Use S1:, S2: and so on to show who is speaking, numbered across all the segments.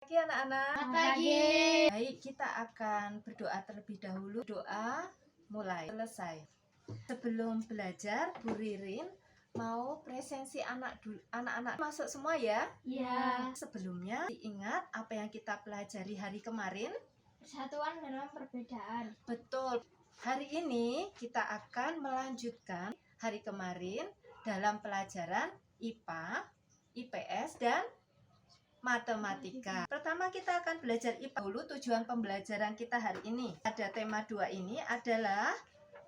S1: Pagi anak-anak.
S2: Pagi.
S1: Baik, kita akan berdoa terlebih dahulu. Doa mulai selesai. Sebelum belajar, Bu Ririn mau presensi anak-anak masuk semua ya.
S2: Ya.
S1: Sebelumnya diingat apa yang kita pelajari hari kemarin?
S2: Persatuan dalam perbedaan.
S1: Betul. Hari ini kita akan melanjutkan hari kemarin dalam pelajaran IPA, IPS, dan matematika. Pertama kita akan belajar IPA dulu. Tujuan pembelajaran kita hari ini pada tema 2 ini adalah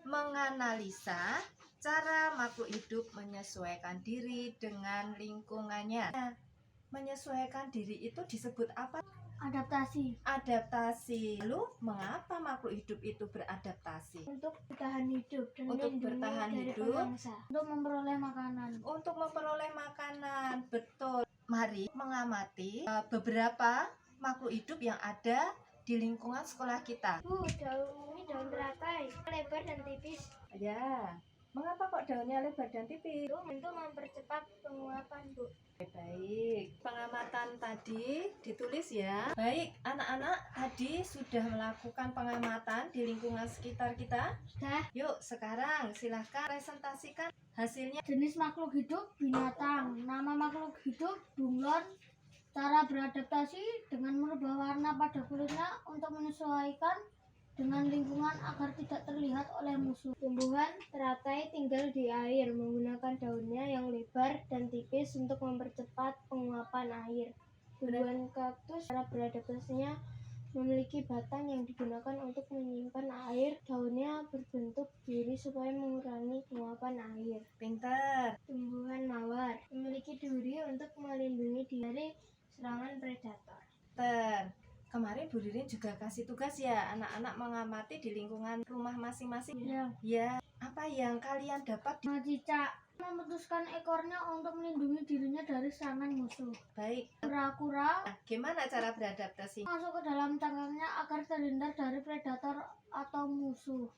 S1: menganalisa cara makhluk hidup menyesuaikan diri dengan lingkungannya. Menyesuaikan diri itu disebut apa?
S2: Adaptasi.
S1: Adaptasi. Lalu mengapa makhluk hidup itu beradaptasi?
S2: Untuk bertahan hidup dan
S1: Untuk
S2: melindungi
S1: bertahan
S2: dari
S1: hidup.
S2: pemangsa. Untuk memperoleh makanan.
S1: Untuk memperoleh makanan. Betul. Mari mengamati beberapa makhluk hidup yang ada di lingkungan sekolah kita.
S2: Bu, ini daun teratai, lebar dan tipis.
S1: Ya, mengapa kok daunnya lebar dan tipis?
S2: Untuk mempercepat penguapan, Bu.
S1: Baik, pengamatan tadi ditulis ya. Baik, anak-anak tadi sudah melakukan pengamatan di lingkungan sekitar kita.
S2: Sudah.
S1: Yuk, sekarang silahkan presentasikan hasilnya.
S2: Jenis makhluk hidup binatang. Nama makhluk hidup bunglon. Cara beradaptasi dengan merubah warna pada kulitnya untuk menyesuaikan dengan lingkungan agar tidak terlihat oleh musuh. Tumbuhan teratai tinggal di air menggunakan daunnya yang lebar dan tipis untuk mempercepat penguapan air. Tumbuhan kaktus cara beradaptasinya memiliki batang yang digunakan untuk menyimpan air. Daunnya berbentuk duri supaya mengurangi penguapan air.
S1: Pintar.
S2: Tumbuhan mawar memiliki duri untuk melindungi diri dari serangan predator.
S1: Kemarin Bu Ririn juga kasih tugas ya, anak-anak mengamati di lingkungan rumah masing-masing.
S2: Ya.
S1: Ya, apa yang kalian dapat?
S2: Cicak memutuskan ekornya untuk melindungi dirinya dari serangan musuh.
S1: Baik.
S2: Kura-kura
S1: Gimana cara beradaptasi?
S2: masuk ke dalam cangkangnya agar terhindar dari predator atau musuh.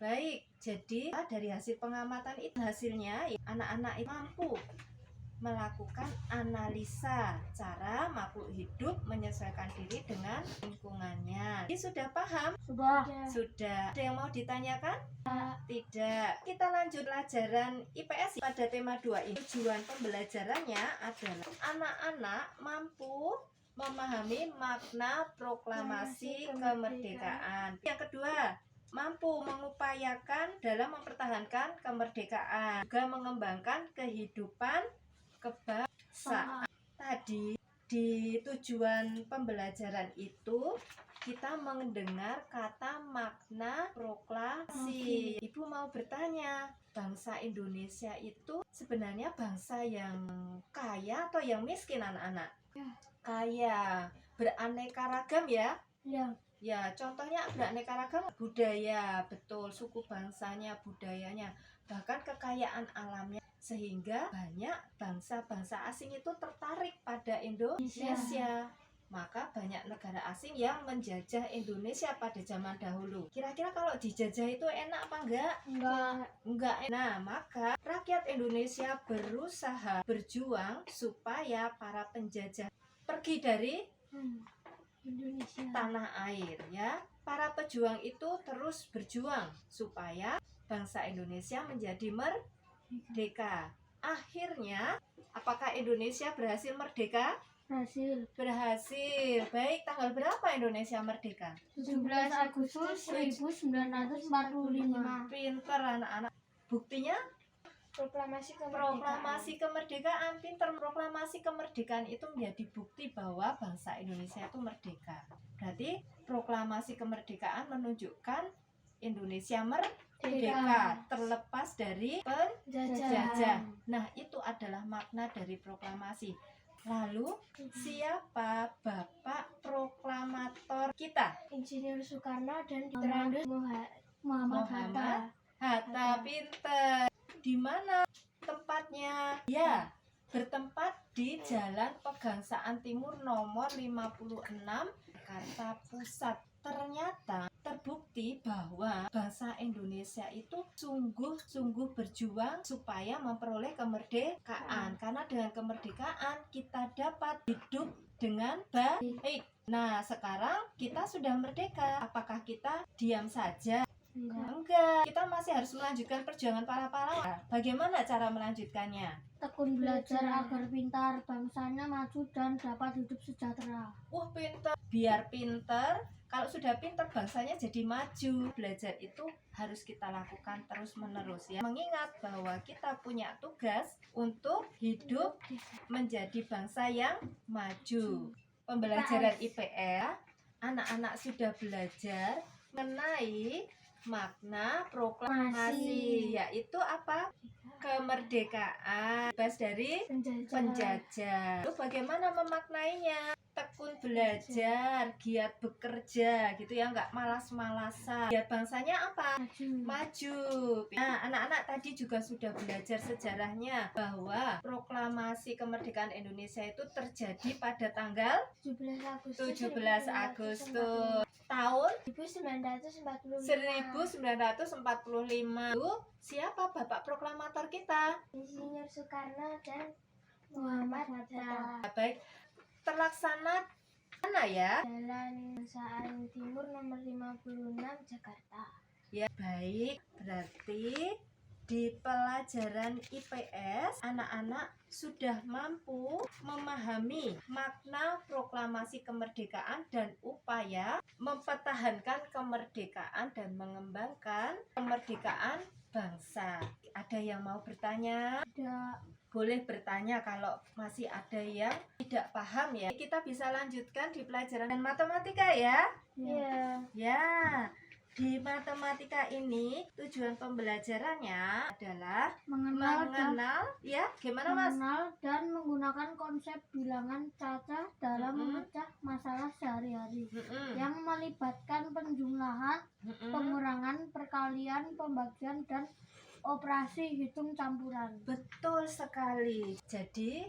S1: Baik, jadi dari hasil pengamatan itu hasilnya anak-anak itu mampu melakukan analisa cara makhluk hidup menyesuaikan diri dengan lingkungannya. Ini sudah paham?
S2: Sudah.
S1: Sudah. Ada yang mau ditanyakan? Tidak. Kita lanjut pelajaran IPS pada tema 2 ini. Tujuan pembelajarannya adalah anak-anak mampu memahami makna proklamasi kemerdekaan. Yang kedua, mampu mengupayakan dalam mempertahankan kemerdekaan, juga mengembangkan kehidupan kebangsaan. Tadi di tujuan pembelajaran itu kita mendengar kata makna proklamasi. Ibu mau bertanya, bangsa Indonesia itu sebenarnya bangsa yang kaya atau yang miskin anak-anak? Kaya, beraneka ragam ya? Ya, contohnya beraneka ragam budaya, betul, suku bangsanya, budayanya, bahkan kekayaan alamnya, sehingga banyak bangsa-bangsa asing itu tertarik pada Indonesia. Maka banyak negara asing yang menjajah Indonesia pada zaman dahulu. Kira-kira kalau dijajah itu enak apa enggak? Enggak enak. Nah, maka rakyat Indonesia berusaha berjuang supaya para penjajah pergi dari
S2: Indonesia.
S1: Tanah air ya. Para pejuang itu terus berjuang supaya bangsa Indonesia menjadi merdeka. Akhirnya, apakah Indonesia berhasil merdeka? Berhasil. Baik, tanggal berapa Indonesia merdeka?
S2: 17 Agustus 1945.
S1: Pinter anak-anak. Buktinya? Proklamasi kemerdekaan. Pinter. Proklamasi kemerdekaan itu menjadi bukti bahwa bangsa Indonesia itu merdeka. Berarti proklamasi kemerdekaan menunjukkan Indonesia merdeka, terlepas dari penjajah. Nah, itu adalah makna dari proklamasi. Lalu, siapa bapak proklamator kita?
S2: Insinyur Soekarno dan Muhammad
S1: Hatta. Pinter. Di mana tempatnya? Ya, bertempat di Jalan Pegangsaan Timur nomor 56, Jakarta Pusat. Ternyata terbukti bahwa bangsa Indonesia itu sungguh-sungguh berjuang supaya memperoleh kemerdekaan. Karena dengan kemerdekaan kita dapat hidup dengan baik. Nah, sekarang kita sudah merdeka. Apakah kita diam saja? Enggak. Kita masih harus melanjutkan perjuangan para pahlawan. Bagaimana cara melanjutkannya?
S2: Tekun belajar agar pintar, bangsanya maju dan dapat hidup sejahtera.
S1: Pintar. Biar pintar, kalau sudah pintar bangsanya jadi maju. Belajar itu harus kita lakukan terus-menerus ya. Mengingat bahwa kita punya tugas untuk hidup menjadi bangsa yang maju. Pembelajaran IPS, anak-anak sudah belajar mengenai makna proklamasi, yaitu apa? Kemerdekaan, bebas dari penjajah. Lalu bagaimana memaknainya? Tekun belajar, giat bekerja, gitu ya, nggak malas-malasan. Biar bangsanya apa? Maju. Nah, anak-anak tadi juga sudah belajar sejarahnya bahwa proklamasi kemerdekaan Indonesia itu terjadi pada tanggal 17 Agustus tahun 1945. Siapa bapak proklamator kita?
S2: Insinyur Soekarno dan Muhammad Hatta.
S1: Baik, terlaksana mana ya?
S2: Jalan Pegangsaan Timur nomor 56 Jakarta.
S1: Ya, baik. Berarti di pelajaran IPS anak-anak sudah mampu memahami makna proklamasi kemerdekaan dan upaya mempertahankan kemerdekaan dan mengembangkan kemerdekaan bangsa. Ada yang mau bertanya?
S2: Ada.
S1: Boleh bertanya kalau masih ada yang tidak paham ya. Kita bisa lanjutkan di pelajaran matematika ya.
S2: Iya.
S1: Ya, di matematika ini tujuan pembelajarannya adalah mengenal ya, gimana Mas?
S2: Mengenal dan menggunakan konsep bilangan cacah dalam memecah masalah sehari-hari yang melibatkan penjumlahan, pengurangan, perkalian, pembagian, dan operasi hitung campuran.
S1: Betul sekali. Jadi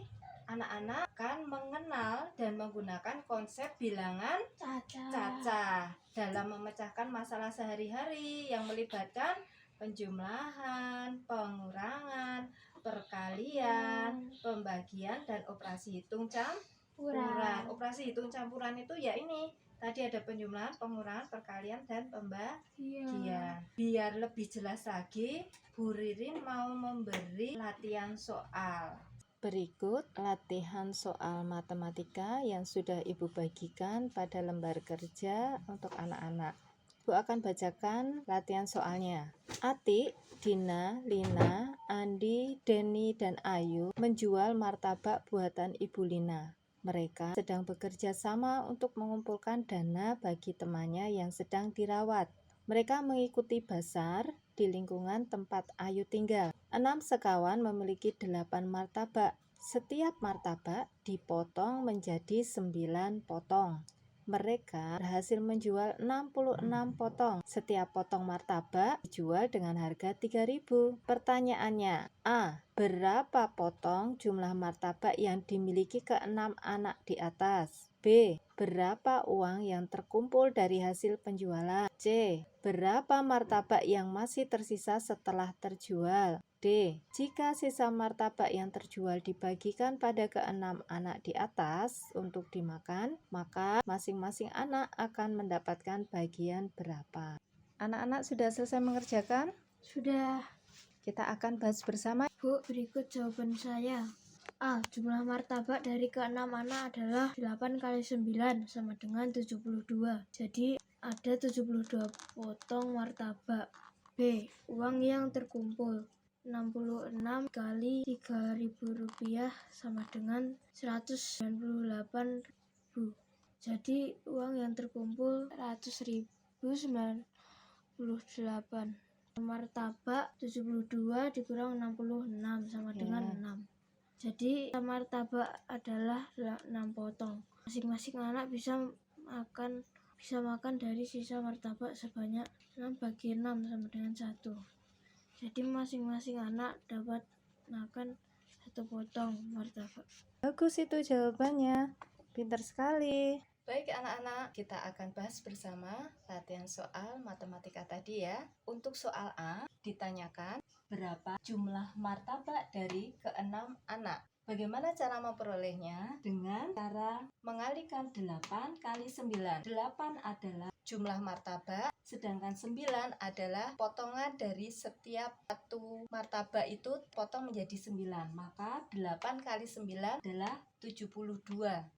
S1: anak-anak akan mengenal dan menggunakan konsep bilangan cacah dalam memecahkan masalah sehari-hari yang melibatkan penjumlahan, pengurangan, perkalian, pembagian, dan operasi hitung campuran. Operasi hitung campuran itu ya ini. Tadi ada penjumlahan, pengurangan, perkalian, dan pembagian. Biar lebih jelas lagi, Bu Ririn mau memberi latihan soal. Berikut latihan soal matematika yang sudah Ibu bagikan pada lembar kerja untuk anak-anak. Ibu akan bacakan latihan soalnya. Atik, Dina, Lina, Andi, Denny, dan Ayu menjual martabak buatan Ibu Lina. Mereka sedang bekerja sama untuk mengumpulkan dana bagi temannya yang sedang dirawat. Mereka mengikuti basar di lingkungan tempat Ayu tinggal. 6 sekawan memiliki 8 martabak. Setiap martabak dipotong menjadi 9 potong. Mereka berhasil menjual 66 potong. Setiap potong martabak dijual dengan harga 3.000. Pertanyaannya, A. Berapa potong jumlah martabak yang dimiliki ke-6 anak di atas? B. Berapa uang yang terkumpul dari hasil penjualan? C. Berapa martabak yang masih tersisa setelah terjual? D. Jika sisa martabak yang terjual dibagikan pada ke-6 anak di atas untuk dimakan, maka masing-masing anak akan mendapatkan bagian berapa? Anak-anak sudah selesai mengerjakan?
S2: Sudah.
S1: Kita akan bahas bersama.
S2: Bu, berikut jawaban saya. A. Jumlah martabak dari ke-6 anak adalah 8 kali 9 sama dengan 72. Jadi ada 72 potong martabak. B. Uang yang terkumpul 66 kali Rp3.000 sama dengan 198.000. Jadi uang yang terkumpul 100.098. Martabak 72 dikurang 66 sama dengan 6. Jadi martabak adalah 6 potong. Masing-masing anak bisa makan dari sisa martabak sebanyak 6 bagi 6 sama dengan 1. Jadi masing-masing anak dapat makan 1 potong martabak.
S1: Bagus itu jawabannya. Pintar sekali. Baik anak-anak. anak-anak, kita akan bahas bersama latihan soal matematika tadi ya. Untuk soal A, ditanyakan berapa jumlah martabak dari keenam anak. Bagaimana cara memperolehnya? Dengan cara mengalihkan 8 kali 9. 8 adalah jumlah martabak, sedangkan 9 adalah potongan dari setiap satu martabak itu potong menjadi 9. Maka 8 kali 9 adalah 72.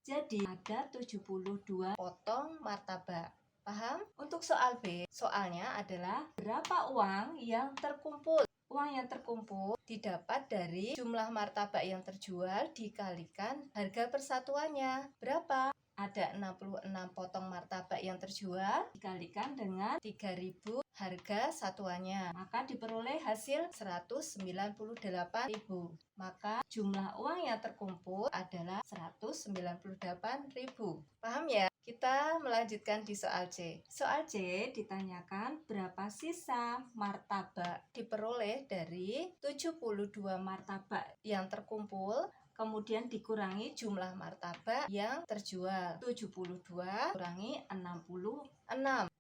S1: Jadi ada 72 potong martabak. Paham? Untuk soal B, soalnya adalah berapa uang yang terkumpul. Uang yang terkumpul didapat dari jumlah martabak yang terjual dikalikan harga persatuannya. Berapa? Ada 66 potong martabak yang terjual dikalikan dengan 3.000 harga satuannya. Maka diperoleh hasil 198.000. Maka jumlah uang yang terkumpul adalah 198.000. Paham ya? Kita melanjutkan di soal C. Soal C ditanyakan berapa sisa martabak diperoleh dari 72 martabak yang terkumpul, kemudian dikurangi jumlah martabak yang terjual. 72 kurangi 66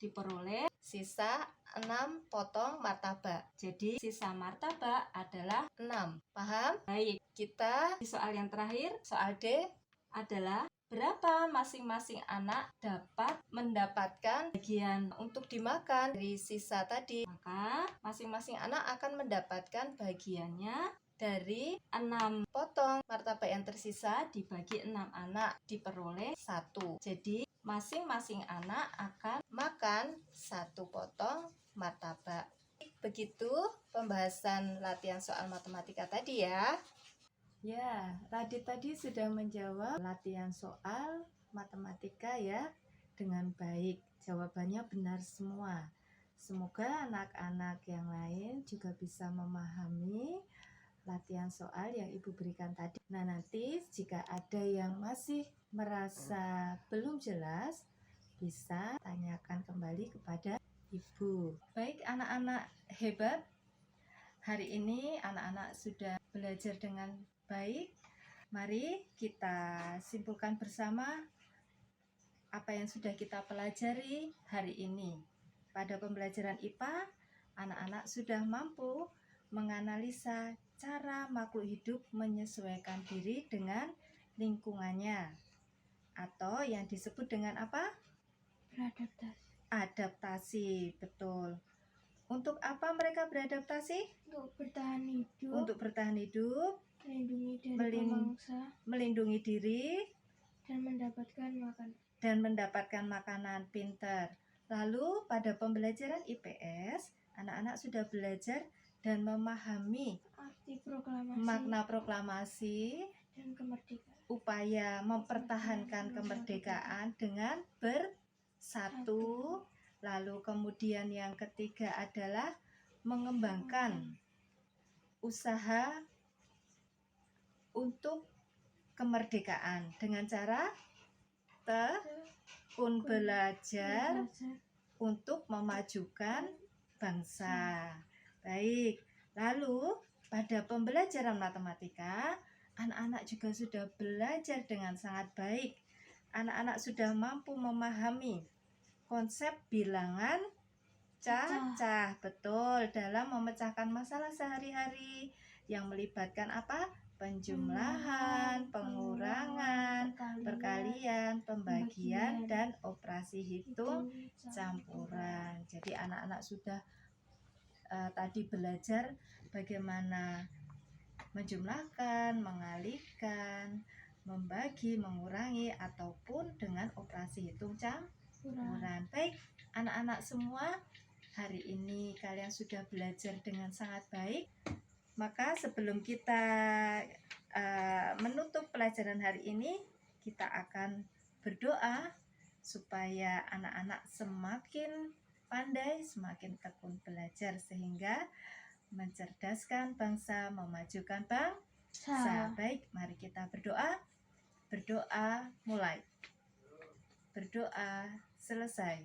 S1: diperoleh sisa 6 potong martabak. Jadi sisa martabak adalah 6. Paham? Baik, kita di soal yang terakhir, soal D adalah berapa masing-masing anak dapat mendapatkan bagian untuk dimakan dari sisa tadi. Maka masing-masing anak akan mendapatkan bagiannya dari 6 potong martabak yang tersisa dibagi 6 anak diperoleh 1. Jadi masing-masing anak akan makan 1 potong martabak. Begitu pembahasan latihan soal matematika tadi ya. Ya, Radit tadi sudah menjawab latihan soal matematika ya dengan baik. Jawabannya benar semua. Semoga anak-anak yang lain juga bisa memahami latihan soal yang Ibu berikan tadi. Nah, nanti jika ada yang masih merasa belum jelas, bisa tanyakan kembali kepada Ibu. Baik, anak-anak hebat. Hari ini anak-anak sudah belajar dengan baik. Mari kita simpulkan bersama apa yang sudah kita pelajari hari ini. Pada pembelajaran IPA, anak-anak sudah mampu menganalisa cara makhluk hidup menyesuaikan diri dengan lingkungannya, atau yang disebut dengan apa?
S2: Beradaptasi.
S1: Adaptasi, betul. Untuk apa mereka beradaptasi?
S2: Untuk bertahan hidup.
S1: Untuk bertahan hidup,
S2: Melindungi dari pemangsa.
S1: melindungi diri,
S2: dan mendapatkan
S1: makanan. Pinter. Lalu pada pembelajaran IPS, anak-anak sudah belajar dan memahami
S2: arti proklamasi
S1: makna proklamasi
S2: dan kemerdekaan.
S1: Upaya mempertahankan kemerdekaan dengan bersatu. Lalu kemudian yang ketiga adalah mengembangkan usaha untuk kemerdekaan dengan cara tekun belajar untuk memajukan bangsa. Baik, lalu pada pembelajaran matematika, anak-anak juga sudah belajar dengan sangat baik. Anak-anak sudah mampu memahami konsep bilangan cacah, betul, dalam memecahkan masalah sehari-hari yang melibatkan apa? Penjumlahan, pengurangan, perkalian, pembagian, dan operasi hitung campuran. Jadi anak-anak sudah tadi belajar bagaimana menjumlahkan, mengalihkan, membagi, mengurangi, ataupun dengan operasi hitung campuran. Baik, anak-anak semua, hari ini kalian sudah belajar dengan sangat baik. Maka sebelum kita menutup pelajaran hari ini, kita akan berdoa supaya anak-anak semakin pandai, semakin tekun belajar sehingga mencerdaskan bangsa, memajukan bangsa. Baik, mari kita berdoa. Berdoa mulai. Berdoa selesai.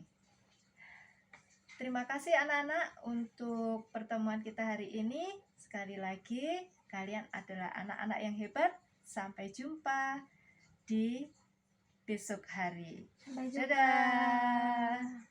S1: Terima kasih anak-anak untuk pertemuan kita hari ini. Sekali lagi, kalian adalah anak-anak yang hebat. Sampai jumpa di besok hari.
S2: Sampai jumpa.
S1: Dadah.